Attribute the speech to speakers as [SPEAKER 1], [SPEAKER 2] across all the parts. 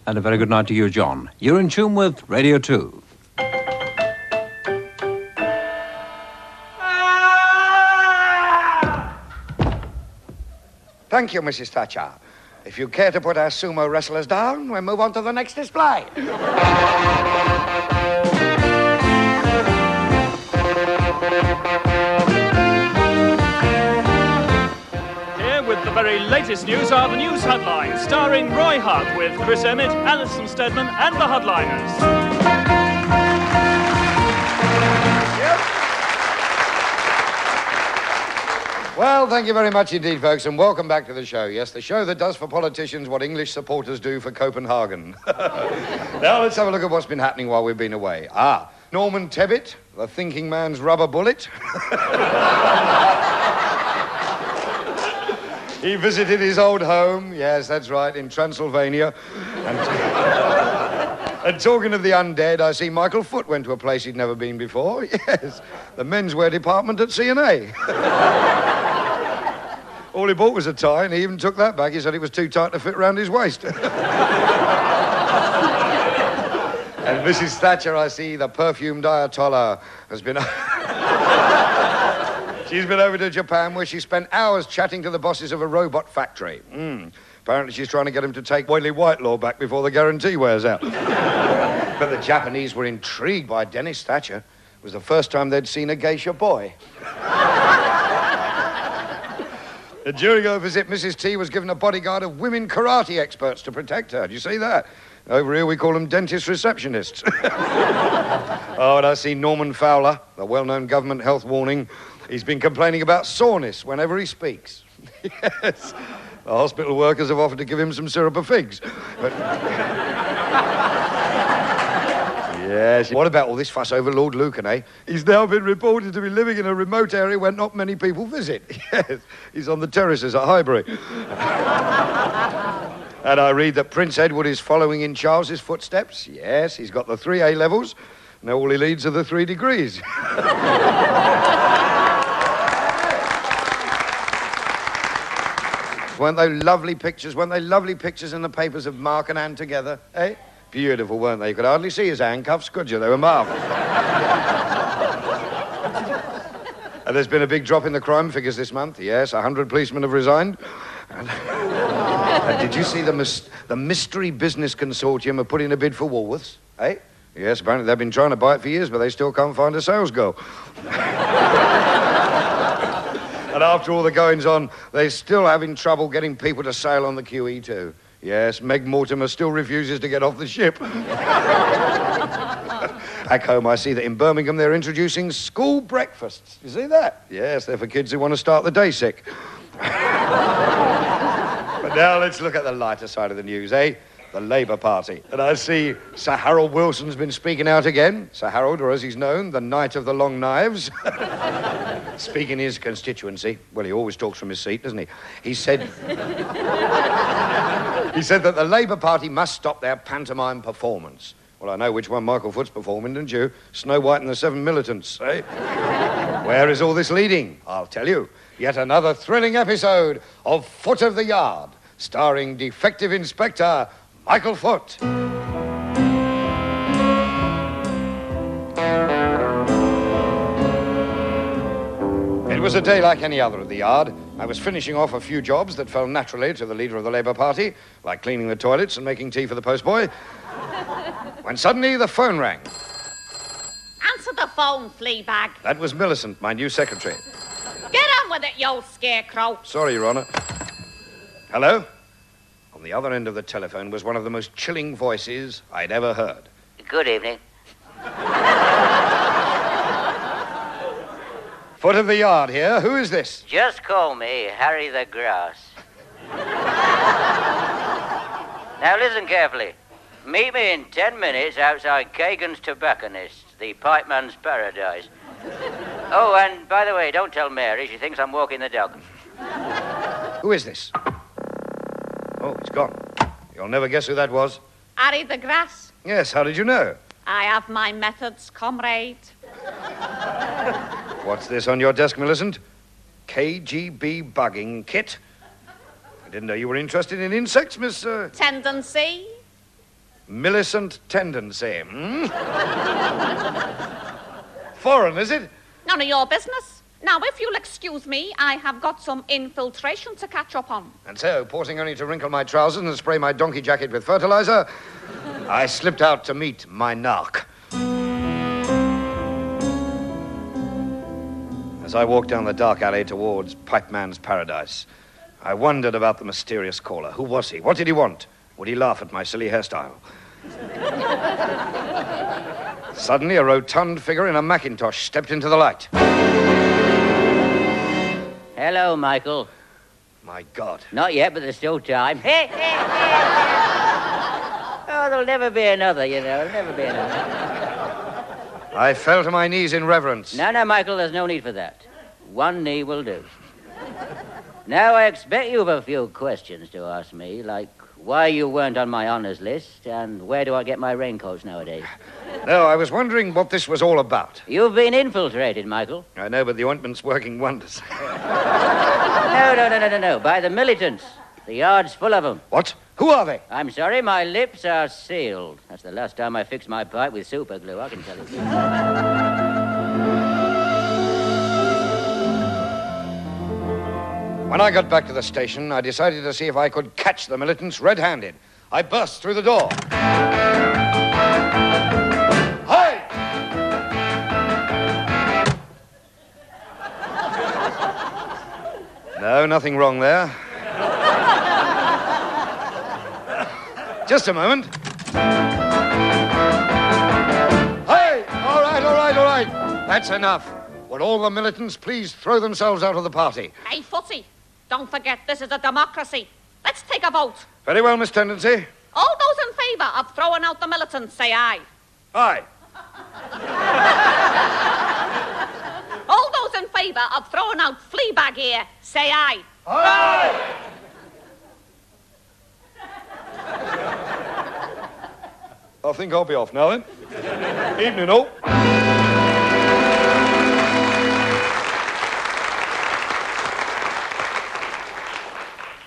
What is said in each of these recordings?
[SPEAKER 1] And a very good night to you, John. You're in tune with Radio 2.
[SPEAKER 2] Thank you, Mrs. Thatcher. If you care to put our sumo wrestlers down, we'll move on to the next display.
[SPEAKER 3] Here with the very latest news are the news Huddlines, starring Roy Hudd with Chris Emmett, Alison Steadman and the Huddliners.
[SPEAKER 2] Well, thank you very much indeed, folks, and welcome back to the show. Yes, the show that does for politicians what English supporters do for Copenhagen. Now, let's have a look at what's been happening while we've been away. Norman Tebbit, the thinking man's rubber bullet. He visited his old home, yes, that's right, in Transylvania. And talking of the undead, I see Michael Foot went to a place he'd never been before. Yes, the menswear department at C&A. All he bought was a tie, and he even took that back. He said it was too tight to fit round his waist. And Mrs. Thatcher, I see, the perfumed Ayatollah, has been... She's been over to Japan, where she spent hours chatting to the bosses of a robot factory. Apparently she's trying to get him to take Oily Whitelaw back before the guarantee wears out. But the Japanese were intrigued by Dennis Thatcher. It was the first time they'd seen a geisha boy. During her visit, Mrs. T was given a bodyguard of women karate experts to protect her. Do you see that? Over here, we call them dentist receptionists. Oh, and I see Norman Fowler, the well-known government health warning. He's been complaining about soreness whenever he speaks. Yes. The hospital workers have offered to give him some syrup of figs. But... Yes. What about all this fuss over Lord Lucan, eh? He's now been reported to be living in a remote area where not many people visit. Yes. He's on the terraces at Highbury. And I read that Prince Edward is following in Charles's footsteps. Yes, he's got the 3 A levels. Now all he needs are the 3 degrees. Weren't they lovely pictures? Weren't they lovely pictures in the papers of Mark and Anne together, eh? Beautiful, weren't they? You could hardly see his handcuffs, could you? They were marvellous. And there's been a big drop in the crime figures this month. Yes, 100 policemen have resigned. And did you see the mystery business consortium have put in a bid for Woolworths, eh? Yes, apparently they've been trying to buy it for years, but they still can't find a sales girl. And after all the goings-on, they're still having trouble getting people to sail on the QE2. Yes, Meg Mortimer still refuses to get off the ship. Back home, I see that in Birmingham they're introducing school breakfasts. You see that? Yes, they're for kids who want to start the day sick. But now let's look at the lighter side of the news, eh? The Labour Party. And I see Sir Harold Wilson's been speaking out again. Sir Harold, or as he's known, the Knight of the Long Knives. Speaking his constituency. Well, he always talks from his seat, doesn't he? He said... He said that the Labour Party must stop their pantomime performance. Well, I know which one Michael Foot's performing, don't you? Snow White and the Seven Militants, eh? Where is all this leading? I'll tell you. Yet another thrilling episode of Foot of the Yard, starring Defective Inspector Michael Foot. It was a day like any other at the Yard. I was finishing off a few jobs that fell naturally to the leader of the Labour Party, like cleaning the toilets and making tea for the postboy, when suddenly the phone rang.
[SPEAKER 4] Answer the phone, Fleabag.
[SPEAKER 2] That was Millicent, my new secretary.
[SPEAKER 4] Get on with it, you old scarecrow.
[SPEAKER 2] Sorry, Your Honour. Hello? On the other end of the telephone was one of the most chilling voices I'd ever heard.
[SPEAKER 5] Good evening.
[SPEAKER 2] Foot of the Yard here. Who is this?
[SPEAKER 5] Just call me Harry the Grass. Now listen carefully. Meet me in 10 minutes outside Kagan's Tobacconist, the Pipeman's Paradise. Oh, and by the way, don't tell Mary. She thinks I'm walking the dog.
[SPEAKER 2] Who is this? Oh, it's gone. You'll never guess who that was.
[SPEAKER 4] Harry the Grass.
[SPEAKER 2] Yes, how did you know?
[SPEAKER 4] I have my methods, comrade.
[SPEAKER 2] What's this on your desk, Millicent? KGB bugging kit? I didn't know you were interested in insects, Miss...
[SPEAKER 4] Tendency.
[SPEAKER 2] Millicent tendency, Foreign, is it?
[SPEAKER 4] None of your business. Now, if you'll excuse me, I have got some infiltration to catch up on.
[SPEAKER 2] And so, pausing only to wrinkle my trousers and spray my donkey jacket with fertilizer, I slipped out to meet my narc. As I walked down the dark alley towards Pipeman's Paradise, I wondered about the mysterious caller. Who was he? What did he want? Would he laugh at my silly hairstyle? Suddenly, a rotund figure in a Macintosh stepped into the light.
[SPEAKER 5] Hello, Michael.
[SPEAKER 2] My God.
[SPEAKER 5] Not yet, but there's still time. Oh, there'll never be another, you know. There'll never be another.
[SPEAKER 2] I fell to my knees in reverence.
[SPEAKER 5] No, Michael, there's no need for that. One knee will do. Now, I expect you've a few questions to ask me, like why you weren't on my honours list and where do I get my raincoats nowadays.
[SPEAKER 2] No, I was wondering what this was all about.
[SPEAKER 5] You've been infiltrated, Michael.
[SPEAKER 2] I know, but the ointment's working wonders.
[SPEAKER 5] No. By the militants. The yard's full of them.
[SPEAKER 2] What? Who are they?
[SPEAKER 5] I'm sorry, my lips are sealed. That's the last time I fixed my pipe with super glue, I can tell you.
[SPEAKER 2] When I got back to the station, I decided to see if I could catch the militants red-handed. I burst through the door. Hi! No, nothing wrong there. Just a moment. Hey! All right. That's enough. Would all the militants please throw themselves out of the party?
[SPEAKER 4] Hey, Fussy, don't forget this is a democracy. Let's take a vote.
[SPEAKER 2] Very well, Miss Tendency.
[SPEAKER 4] All those in favour of throwing out the militants, say aye.
[SPEAKER 2] Aye.
[SPEAKER 4] All those in favour of throwing out Fleabag here, say aye.
[SPEAKER 2] Aye! I think I'll be off now, then. Evening, all.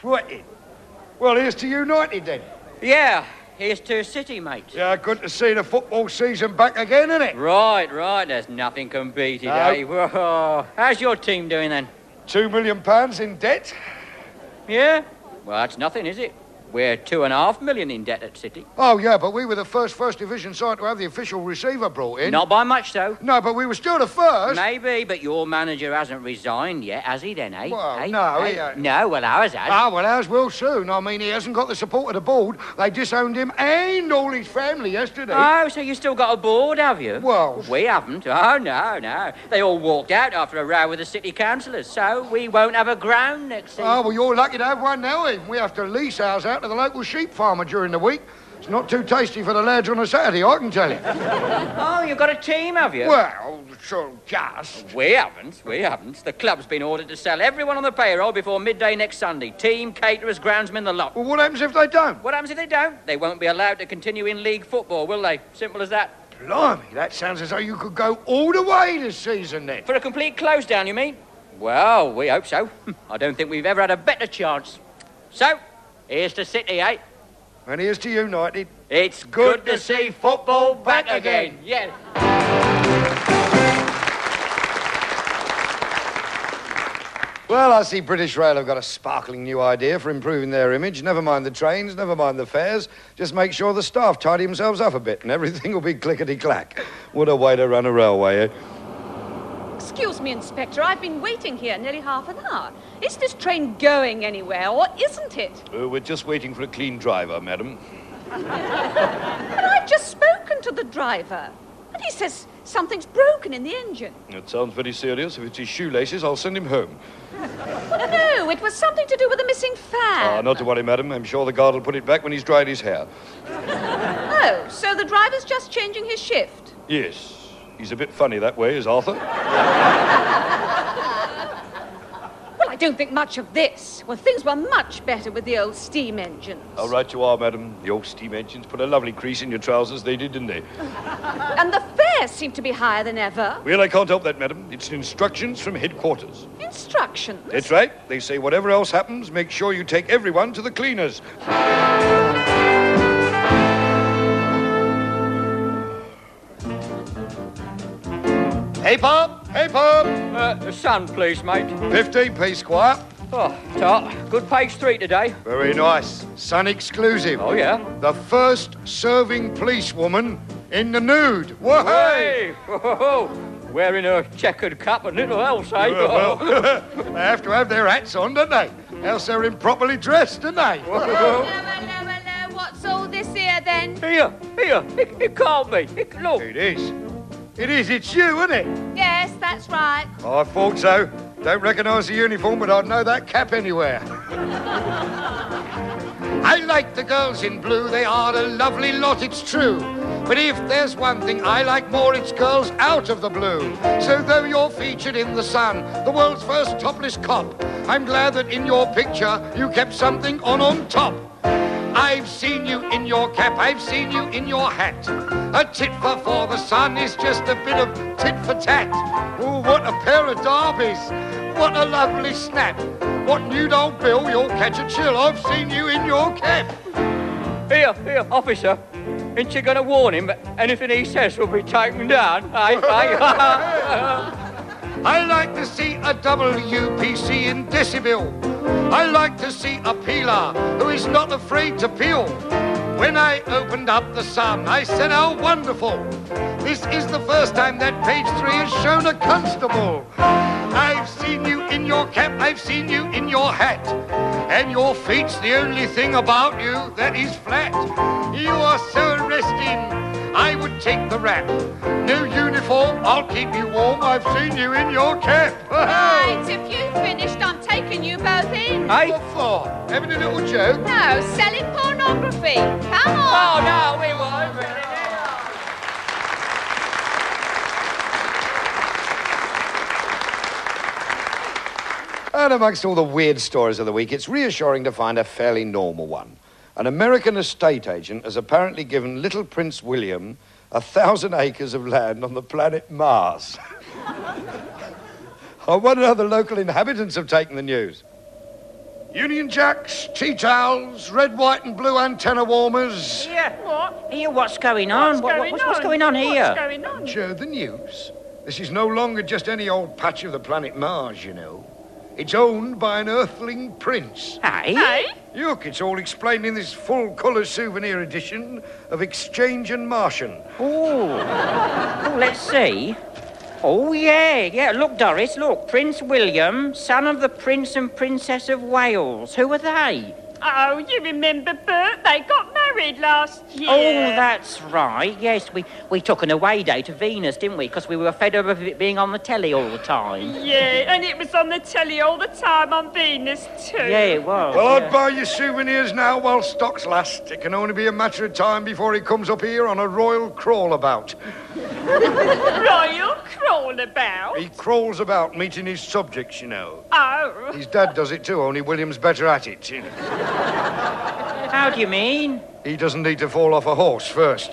[SPEAKER 2] Right. Well, here's to United, then.
[SPEAKER 5] Yeah, here's to City, mate.
[SPEAKER 2] Yeah, good to see the football season back again, isn't it?
[SPEAKER 5] Right. There's nothing can beat it,
[SPEAKER 2] No.
[SPEAKER 5] eh? Whoa. How's your team doing, then?
[SPEAKER 2] £2 million in debt.
[SPEAKER 5] Yeah? Well, that's nothing, is it? We're $2.5 million in debt at City.
[SPEAKER 2] Oh, yeah, but we were the first division side to have the official receiver brought in.
[SPEAKER 5] Not by much, though.
[SPEAKER 2] No, but we were still the first.
[SPEAKER 5] Maybe, but your manager hasn't resigned yet, has he then, eh?
[SPEAKER 2] Well,
[SPEAKER 5] Eh?
[SPEAKER 2] no,
[SPEAKER 5] Eh?
[SPEAKER 2] he ain't.
[SPEAKER 5] No, well, ours has.
[SPEAKER 2] Ah, well, ours will soon. I mean, he hasn't got the support of the board. They disowned him and all his family yesterday.
[SPEAKER 5] Oh, so you still got a board, have you?
[SPEAKER 2] Well...
[SPEAKER 5] We haven't. Oh, no. They all walked out after a row with the city councillors, so we won't have a ground next season.
[SPEAKER 2] Oh, well, you're lucky to have one now, Ian. We have to lease ours out to the local sheep farmer during the week. It's not too tasty for the lads on a Saturday, I can tell you.
[SPEAKER 5] Oh, you've got a team, have you?
[SPEAKER 2] Well, so just.
[SPEAKER 5] We haven't. The club's been ordered to sell everyone on the payroll before midday next Sunday. Team, caterers, groundsmen, the lot.
[SPEAKER 2] Well, what happens if they don't?
[SPEAKER 5] What happens if they don't? They won't be allowed to continue in league football, will they? Simple as that.
[SPEAKER 2] Blimey, that sounds as though you could go all the way this season, then.
[SPEAKER 5] For a complete close down, you mean? Well, we hope so. I don't think we've ever had a better chance. So, here's to City, eh?
[SPEAKER 2] And here's to United.
[SPEAKER 5] It's good to see football back again. Yes.
[SPEAKER 2] Well, I see British Rail have got a sparkling new idea for improving their image. Never mind the trains, never mind the fares. Just make sure the staff tidy themselves up a bit and everything will be clickety-clack. What a way to run a railway, eh?
[SPEAKER 4] Excuse me, Inspector, I've been waiting here nearly half an hour. Is this train going anywhere, or isn't it?
[SPEAKER 2] We're just waiting for a clean driver, madam.
[SPEAKER 4] But I've just spoken to the driver, and he says something's broken in the engine.
[SPEAKER 2] It sounds very serious. If it's his shoelaces, I'll send him home.
[SPEAKER 4] No, it was something to do with the missing fan.
[SPEAKER 2] Not to worry, madam. I'm sure the guard will put it back when he's dried his hair.
[SPEAKER 4] Oh, so the driver's just changing his shift?
[SPEAKER 2] Yes. He's a bit funny that way, is Arthur.
[SPEAKER 4] Well, I don't think much of this. Well, things were much better with the old steam engines.
[SPEAKER 2] All right you are, madam. The old steam engines put a lovely crease in your trousers, they did, didn't they?
[SPEAKER 4] And the fares seem to be higher than ever.
[SPEAKER 2] Well, I can't help that, madam. It's instructions from headquarters.
[SPEAKER 4] Instructions?
[SPEAKER 2] That's right. They say whatever else happens, make sure you take everyone to the cleaners. Hey, Bob! Hey, Bob!
[SPEAKER 6] The sun, please, mate.
[SPEAKER 2] 15p, Squire.
[SPEAKER 6] Oh, Tart. Good page 3 today.
[SPEAKER 2] Very nice. Sun exclusive.
[SPEAKER 6] Oh, yeah?
[SPEAKER 2] The first serving policewoman in the nude. Whoa!
[SPEAKER 6] Hey! Whoa. Wearing a checkered cap and little else, eh?
[SPEAKER 2] Well, they have to have their hats on, don't they? Else they're improperly dressed, don't they?
[SPEAKER 4] Hello. What's all this here, then?
[SPEAKER 6] Here. It can't be. Look.
[SPEAKER 2] It is. It is. It's you, isn't it?
[SPEAKER 4] Yes, that's right.
[SPEAKER 2] I thought so. Don't recognise the uniform, but I'd know that cap anywhere. I like the girls in blue. They are a lovely lot, it's true. But if there's one thing I like more, it's girls out of the blue. So though you're featured in The Sun, the world's first topless cop, I'm glad that in your picture you kept something on top. I've seen you in your cap, I've seen you in your hat. A tit for The Sun is just a bit of tit for tat. Oh, what a pair of derbies. What a lovely snap. What nude old Bill, you'll catch a chill. I've seen you in your cap.
[SPEAKER 6] Here, officer. Ain't you going to warn him that anything he says will be taken down? I
[SPEAKER 2] like to see a WPC in decibel. I like to see a peeler who is not afraid to peel. When I opened up The Sun, I said, how wonderful. This is the first time that page 3 has shown a constable. I've seen you in your cap, I've seen you in your hat. And your feet's the only thing about you that is flat. You are so arresting, I would take the rap. No uniform, I'll keep you warm, I've seen you in your cap.
[SPEAKER 4] Right, if you've finished, I'm taking you both in.
[SPEAKER 2] What for? Having a little joke?
[SPEAKER 4] No, selling pornography. Come on.
[SPEAKER 6] Oh, no, we won't really.
[SPEAKER 2] And amongst all the weird stories of the week, it's reassuring to find a fairly normal one. An American estate agent has apparently given little Prince William 1,000 acres of land on the planet Mars. I wonder how the local inhabitants have taken the news. Union Jacks, tea towels, red, white and blue antenna warmers.
[SPEAKER 5] Yeah.
[SPEAKER 4] What?
[SPEAKER 5] Here, what's going on? What's going on here?
[SPEAKER 4] What's going on?
[SPEAKER 2] Joe, the news. This is no longer just any old patch of the planet Mars, you know. It's owned by an Earthling prince.
[SPEAKER 5] Hey?
[SPEAKER 2] Look, it's all explained in this full-colour souvenir edition of Exchange and Martian.
[SPEAKER 5] Oh, let's see. Oh, yeah. Look, Doris, look. Prince William, son of the Prince and Princess of Wales. Who are they?
[SPEAKER 7] Oh, you remember, Bert? They got married last year.
[SPEAKER 5] Oh, that's right. Yes, we took an away day to Venus, didn't we? Because we were fed up of it being on the telly all the time.
[SPEAKER 7] Yeah, and it was on the telly all the time on Venus, too.
[SPEAKER 5] Yeah, it was.
[SPEAKER 2] Well, I'd buy your souvenirs now while stocks last. It can only be a matter of time before he comes up here on a royal crawl-about.
[SPEAKER 7] Royal crawl-about?
[SPEAKER 2] He crawls about meeting his subjects, you know.
[SPEAKER 7] Oh.
[SPEAKER 2] His dad does it too, only William's better at it, you know.
[SPEAKER 5] How do you mean?
[SPEAKER 2] He doesn't need to fall off a horse first.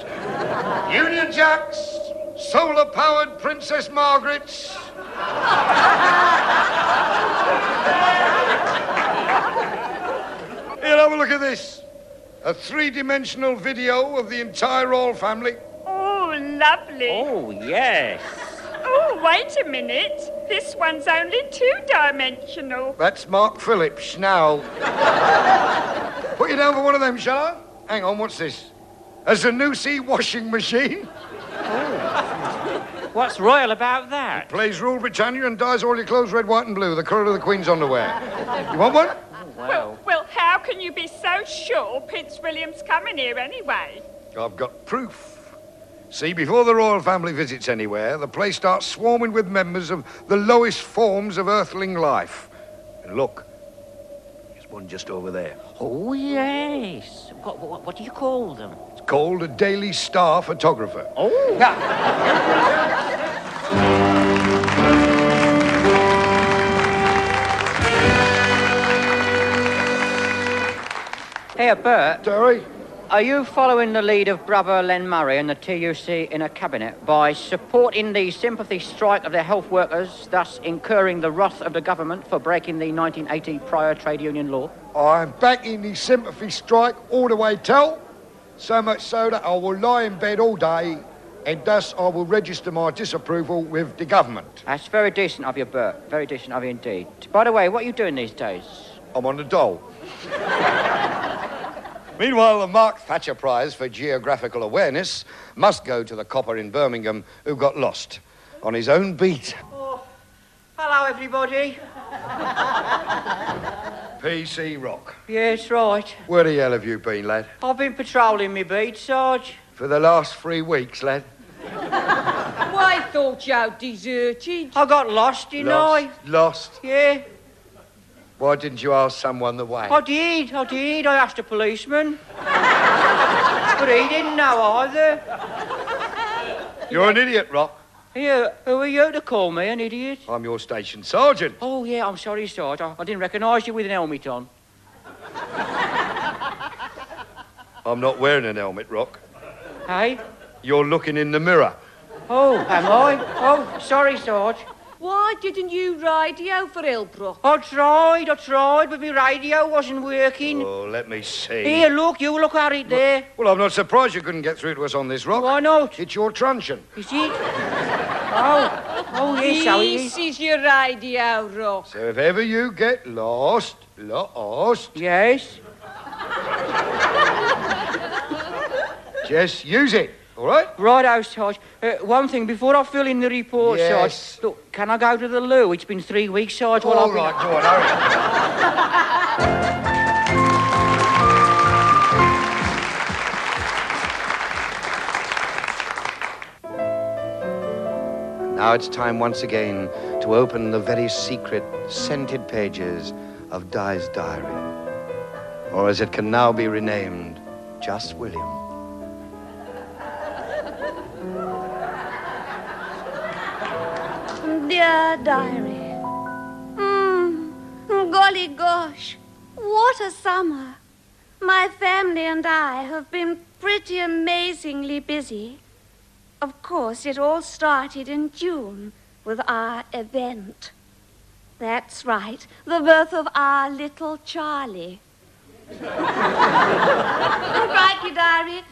[SPEAKER 2] Union Jacks, solar-powered Princess Margarets. Here, have a look at this. A three-dimensional video of the entire royal family.
[SPEAKER 7] Oh, lovely.
[SPEAKER 5] Oh, yes.
[SPEAKER 7] Oh, wait a minute. This one's only two-dimensional.
[SPEAKER 2] That's Mark Phillips now. Put you down for one of them, shall I? Hang on, what's this? A Zanussi washing machine?
[SPEAKER 5] What's royal about that?
[SPEAKER 2] Plays Rule Britannia and dyes all your clothes red, white and blue, the colour of the Queen's underwear. You want one?
[SPEAKER 7] Well, how can you be so sure Prince William's coming here anyway?
[SPEAKER 2] I've got proof. See, before the royal family visits anywhere, the place starts swarming with members of the lowest forms of earthling life. And look, there's one just over there.
[SPEAKER 5] Oh, yes. What do you call them?
[SPEAKER 2] It's called a Daily Star photographer.
[SPEAKER 5] Oh. Here, Bert.
[SPEAKER 2] Terry?
[SPEAKER 5] Are you following the lead of Brother Len Murray and the TUC in a cabinet by supporting the sympathy strike of the health workers, thus incurring the wrath of the government for breaking the 1980 prior trade union law?
[SPEAKER 2] I'm backing the sympathy strike all the way till. So much so that I will lie in bed all day and thus I will register my disapproval with the government.
[SPEAKER 6] That's very decent of you, Bert. Very decent of you indeed. By the way, what are you doing these days?
[SPEAKER 2] I'm on the dole. Meanwhile, the Mark Thatcher Prize for Geographical Awareness must go to the copper in Birmingham who got lost on his own beat.
[SPEAKER 6] Oh, hello, everybody.
[SPEAKER 2] PC Rock.
[SPEAKER 6] Yes, right.
[SPEAKER 2] Where the hell have you been, lad?
[SPEAKER 6] I've been patrolling me beat, Sarge.
[SPEAKER 2] For the last 3 weeks, lad.
[SPEAKER 4] I thought you deserted.
[SPEAKER 6] I got lost, didn't I?
[SPEAKER 2] Lost?
[SPEAKER 6] Yeah.
[SPEAKER 2] Why didn't you ask someone the way?
[SPEAKER 6] I did. I asked a policeman. But he didn't know either.
[SPEAKER 2] You're an idiot, Rock.
[SPEAKER 6] Yeah, who are you to call me an idiot?
[SPEAKER 2] I'm your station sergeant.
[SPEAKER 6] Oh, yeah, I'm sorry, Sarge. I didn't recognise you with an helmet on.
[SPEAKER 2] I'm not wearing an helmet, Rock.
[SPEAKER 6] Hey?
[SPEAKER 2] You're looking in the mirror.
[SPEAKER 6] Oh, am I? Oh, sorry, Sarge.
[SPEAKER 4] Why didn't you radio for Ilbrook?
[SPEAKER 6] I tried, but my radio wasn't working.
[SPEAKER 2] Oh, let me see.
[SPEAKER 6] Here, look, you look at it there.
[SPEAKER 2] Well, I'm not surprised you couldn't get through to us on this, Rock.
[SPEAKER 6] Why not?
[SPEAKER 2] It's your truncheon.
[SPEAKER 6] Is it? Oh, yes, so it
[SPEAKER 4] This
[SPEAKER 6] is.
[SPEAKER 4] is your radio, Rock.
[SPEAKER 2] So if ever you get lost,
[SPEAKER 6] Yes?
[SPEAKER 2] just use it, all right?
[SPEAKER 6] Righto, Sarge. One thing, before I fill in the report,
[SPEAKER 2] Yes.
[SPEAKER 6] Sarge, look, can I go to the loo? It's been 3 weeks, Sarge. while
[SPEAKER 2] All
[SPEAKER 6] I've been-
[SPEAKER 2] right, go on, hurry. Now it's time once again to open the very secret, scented pages of Di's diary. Or as it can now be renamed, Just William.
[SPEAKER 8] Dear diary. Golly gosh, what a summer. My family and I have been pretty amazingly busy. Of course, it all started in June with our event. That's right, the birth of our little Charlie. Crikey, diary,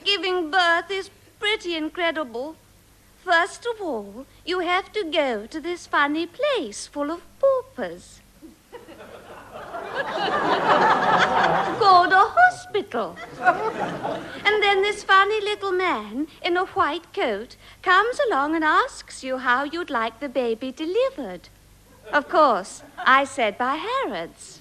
[SPEAKER 8] giving birth is pretty incredible. First of all, you have to go to this funny place full of paupers. Called a hospital. And then this funny little man in a white coat comes along and asks you how you'd like the baby delivered. Of course, I said by Harrods.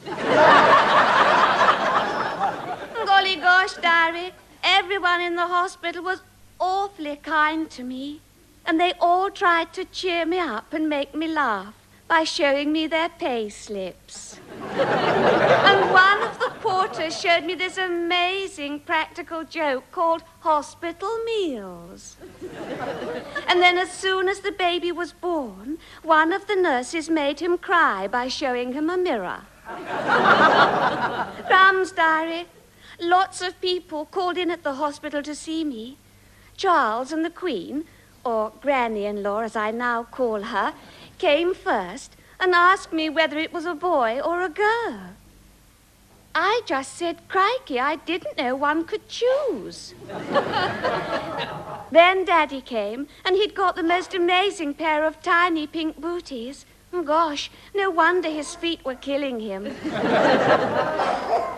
[SPEAKER 8] Golly gosh, diary, everyone in the hospital was awfully kind to me. And they all tried to cheer me up and make me laugh by showing me their pay slips. And one of the porters showed me this amazing practical joke called hospital meals. And then as soon as the baby was born, one of the nurses made him cry by showing him a mirror. Crumbs, diary. Lots of people called in at the hospital to see me. Charles and the Queen, or Granny-in-law as I now call her, came first and asked me whether it was a boy or a girl. I just said, crikey, I didn't know one could choose. Then Daddy came, and he'd got the most amazing pair of tiny pink booties. Gosh, no wonder his feet were killing him.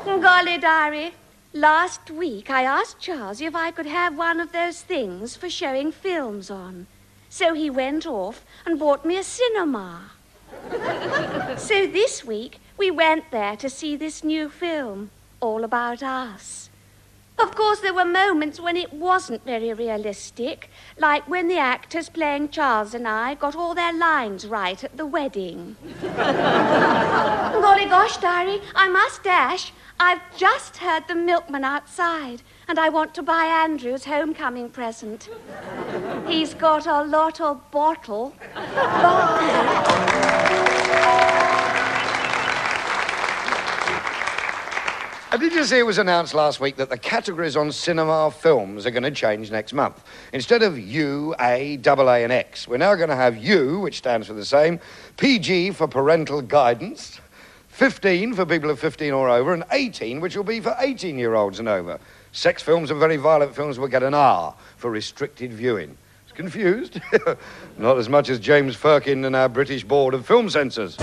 [SPEAKER 8] Golly, diary, last week I asked Charles if I could have one of those things for showing films on. So he went off and bought me a cinema. So this week we went there to see this new film, all about us. Of course, there were moments when it wasn't very realistic, like when the actors playing Charles and I got all their lines right at the wedding. Golly gosh, diary, I must dash. I've just heard the milkman outside, and I want to buy Andrew's homecoming present. He's got a lot of bottle.
[SPEAKER 2] Did you see it was announced last week that the categories on cinema films are going to change next month? Instead of U, A, AA, and X, we're now going to have U, which stands for the same, PG for parental guidance, 15 for people of 15 or over, and 18, which will be for 18-year-olds and over. Sex films and very violent films will get an R for restricted viewing. Confused? Not as much as James Firkin and our British Board of Film Censors.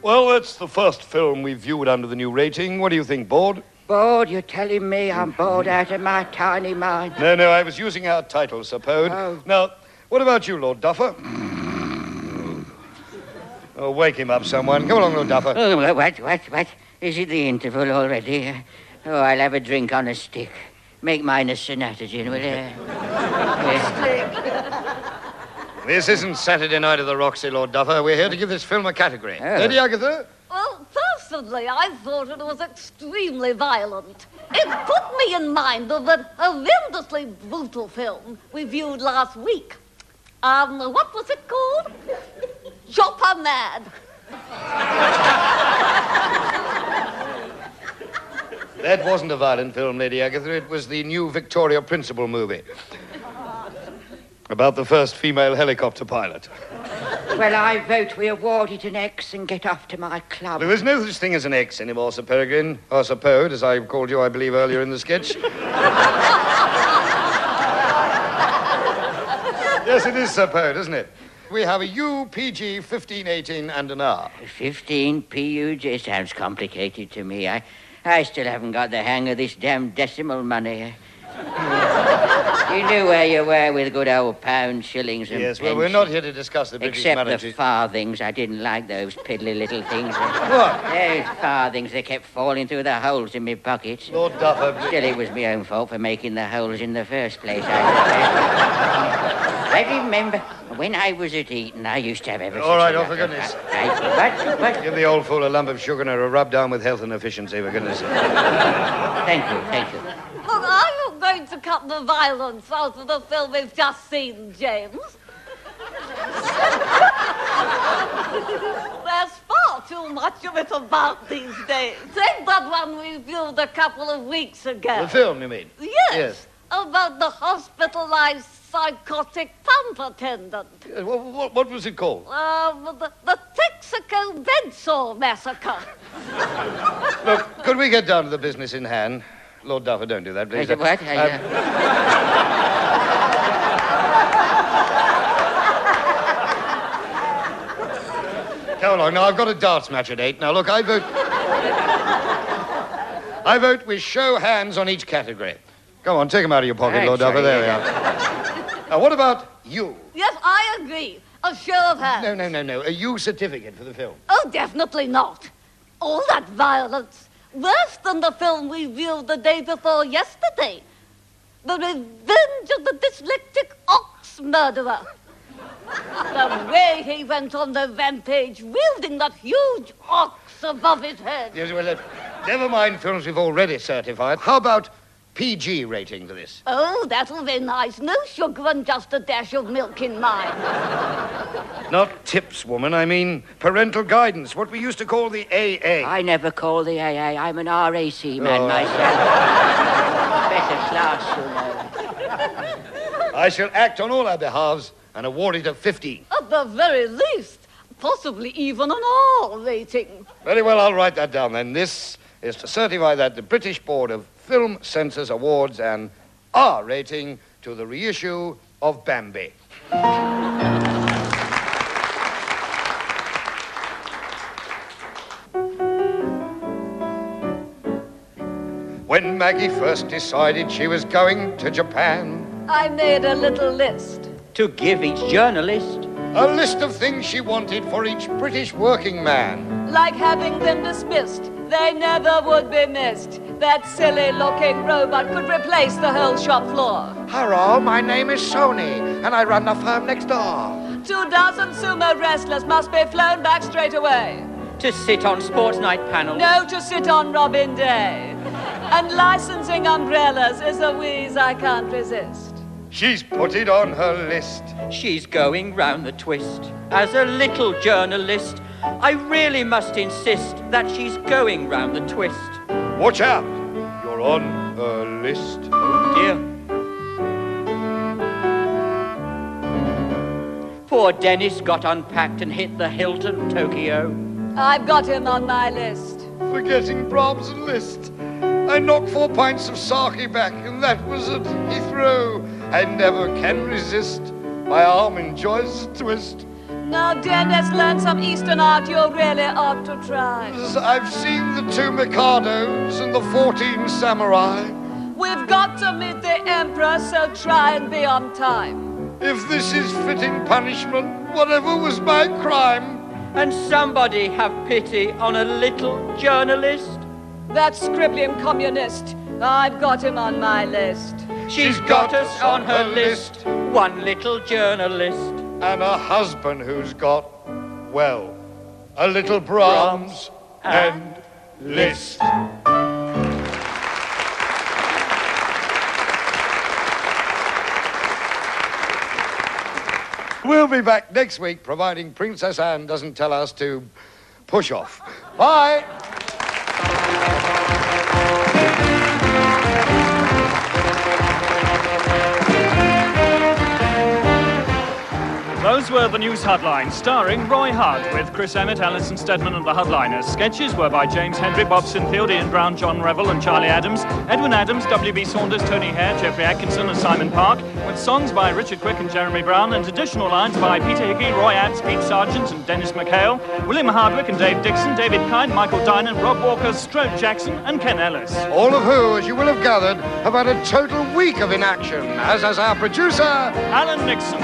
[SPEAKER 2] Well, that's the first film we've viewed under the new rating. What do you think, Board?
[SPEAKER 9] Bored? You're telling me I'm bored out of my tiny mind?
[SPEAKER 2] No, I was using our title, Sir Pode.
[SPEAKER 9] Oh.
[SPEAKER 2] Now, what about you, Lord Duffer? Oh, wake him up, someone. Come along, Lord Duffer.
[SPEAKER 9] Oh, what? Is it the interval already? Oh, I'll have a drink on a stick. Make mine a Sonatagen, will you?
[SPEAKER 2] This isn't Saturday Night at the Roxy, Lord Duffer. We're here to give this film a category.
[SPEAKER 9] Oh.
[SPEAKER 2] Lady Agatha?
[SPEAKER 4] Well, personally, I thought it was extremely violent. It put me in mind of that horrendously brutal film we viewed last week. What was it called? Chopper Mad.
[SPEAKER 2] That wasn't a violent film, Lady Agatha. It was the new Victoria Principal movie. About the first female helicopter pilot.
[SPEAKER 9] Well, I vote we award it an X and get off to my club.
[SPEAKER 2] There's no such thing as an X anymore, Sir Peregrine. Or Sir Pode, as I called you, I believe, earlier in the sketch. Yes, it is, Sir Pode, isn't it? We have a U, PG, 15, 18, and an R.
[SPEAKER 9] 15 PUJ sounds complicated to me. I still haven't got the hang of this damn decimal money. You knew where you were with good old pounds, shillings, and
[SPEAKER 2] Yes, well,
[SPEAKER 9] pence.
[SPEAKER 2] we're not here to discuss the British
[SPEAKER 9] Except
[SPEAKER 2] monarchy.
[SPEAKER 9] the farthings. I didn't like those piddly little things.
[SPEAKER 2] What?
[SPEAKER 9] Those farthings, they kept falling through the holes in my pockets.
[SPEAKER 2] Lord Duffer...
[SPEAKER 9] Still, it was my own fault for making the holes in the first place. I remember when I was at Eton, I used to have ever
[SPEAKER 2] All right,
[SPEAKER 9] such a
[SPEAKER 2] for
[SPEAKER 9] lot of-
[SPEAKER 2] goodness.
[SPEAKER 9] What?
[SPEAKER 2] Give the old fool a lump of sugar and a rub down with health and efficiency, for goodness sake.
[SPEAKER 9] Thank you.
[SPEAKER 4] Look, are you going to cut the violence out of the film we've just seen, James? There's far too much of it about these days. Take that one we viewed a couple of weeks ago.
[SPEAKER 2] The film, you mean?
[SPEAKER 4] Yes. About the hospitalized psychotic pump attendant.
[SPEAKER 2] What was it called?
[SPEAKER 4] The Texaco bedsore massacre.
[SPEAKER 2] Look, could we get down to the business in hand? Lord Duffer, don't do that, please.
[SPEAKER 9] What?
[SPEAKER 2] Come along. Now, I've got a darts match at 8. Now, look, I vote we show hands on each category. Come on, take them out of your pocket,
[SPEAKER 9] Right,
[SPEAKER 2] Lord Duffer.
[SPEAKER 9] sorry,
[SPEAKER 2] There we are. Now, what about you?
[SPEAKER 4] Yes, I agree. A show of hands.
[SPEAKER 2] No. A U certificate for the film.
[SPEAKER 4] Oh, definitely not. All that violence. Worse than the film we viewed the day before yesterday. The Revenge of the Dyslexic Ox Murderer. The way he went on the rampage, wielding that huge ox above his head.
[SPEAKER 2] Yes, well, never mind films we've already certified. How about PG rating for this?
[SPEAKER 4] Oh, that'll be nice. No sugar and just a dash of milk in mine.
[SPEAKER 2] Not tips, woman. I mean parental guidance, what we used to call the AA.
[SPEAKER 9] I never call the AA. I'm an RAC man myself. Better class, you know.
[SPEAKER 2] I shall act on all our behalves and award it a 15.
[SPEAKER 4] At the very least, possibly even an R rating.
[SPEAKER 2] Very well, I'll write that down then. This is to certify that the British Board of Film Censors awards an R rating to the reissue of Bambi. When Maggie first decided she was going to Japan,
[SPEAKER 4] I made a little list.
[SPEAKER 6] To give each journalist.
[SPEAKER 2] a list of things she wanted for each British working man.
[SPEAKER 4] Like having them dismissed. They never would be missed. That silly-looking robot could replace the whole shop floor.
[SPEAKER 10] Hello, my name is Sony, and I run the firm next door.
[SPEAKER 4] 24 sumo wrestlers must be flown back straight away.
[SPEAKER 6] To sit on sports night panels.
[SPEAKER 4] No, to sit on Robin Day. And licensing umbrellas is a wheeze I can't resist.
[SPEAKER 2] She's put it on her list.
[SPEAKER 6] She's going round the twist. As a little journalist, I really must insist that she's going round the twist.
[SPEAKER 2] Watch out, you're on her list.
[SPEAKER 6] Oh dear. Poor Dennis got unpacked and hit the Hilton, Tokyo.
[SPEAKER 4] I've got him on my list.
[SPEAKER 2] forgetting Brahms and Liszt. I knocked 4 pints of sake back, and that was at Heathrow. I never can resist. My arm enjoys a twist.
[SPEAKER 4] Now, dear, let's learn some Eastern art. You really ought to try.
[SPEAKER 2] I've seen the 2 Mikados and the 14 Samurai.
[SPEAKER 4] We've got to meet the Emperor, so try and be on time.
[SPEAKER 2] If this is fitting punishment, whatever was my crime.
[SPEAKER 6] And somebody have pity on a little journalist.
[SPEAKER 4] That scribbling communist, I've got him on my list.
[SPEAKER 6] She's got us on her list, one little journalist.
[SPEAKER 2] And a husband who's got, well, a little Brahms and Liszt. We'll be back next week, providing Princess Anne doesn't tell us to push off. Bye!
[SPEAKER 3] Those were the news Huddlines, starring Roy Hudd, with Chris Emmett, Alison Steadman and the Huddliners. Sketches were by James Hendrick, Bob Sinfield, Ian Brown, John Revel and Charlie Adams, Edwin Adams, W.B. Saunders, Tony Hare, Jeffrey Atkinson and Simon Park, with songs by Richard Quick and Jeremy Brown, and additional lines by Peter Hickey, Roy Adds, Pete Sargent and Dennis McHale, William Hardwick and Dave Dixon, David Kind, Michael Dinan, Rob Walker, Stroke Jackson and Ken Ellis.
[SPEAKER 2] All of who, as you will have gathered, have had a total week of inaction, as has our producer,
[SPEAKER 3] Alan Nixon.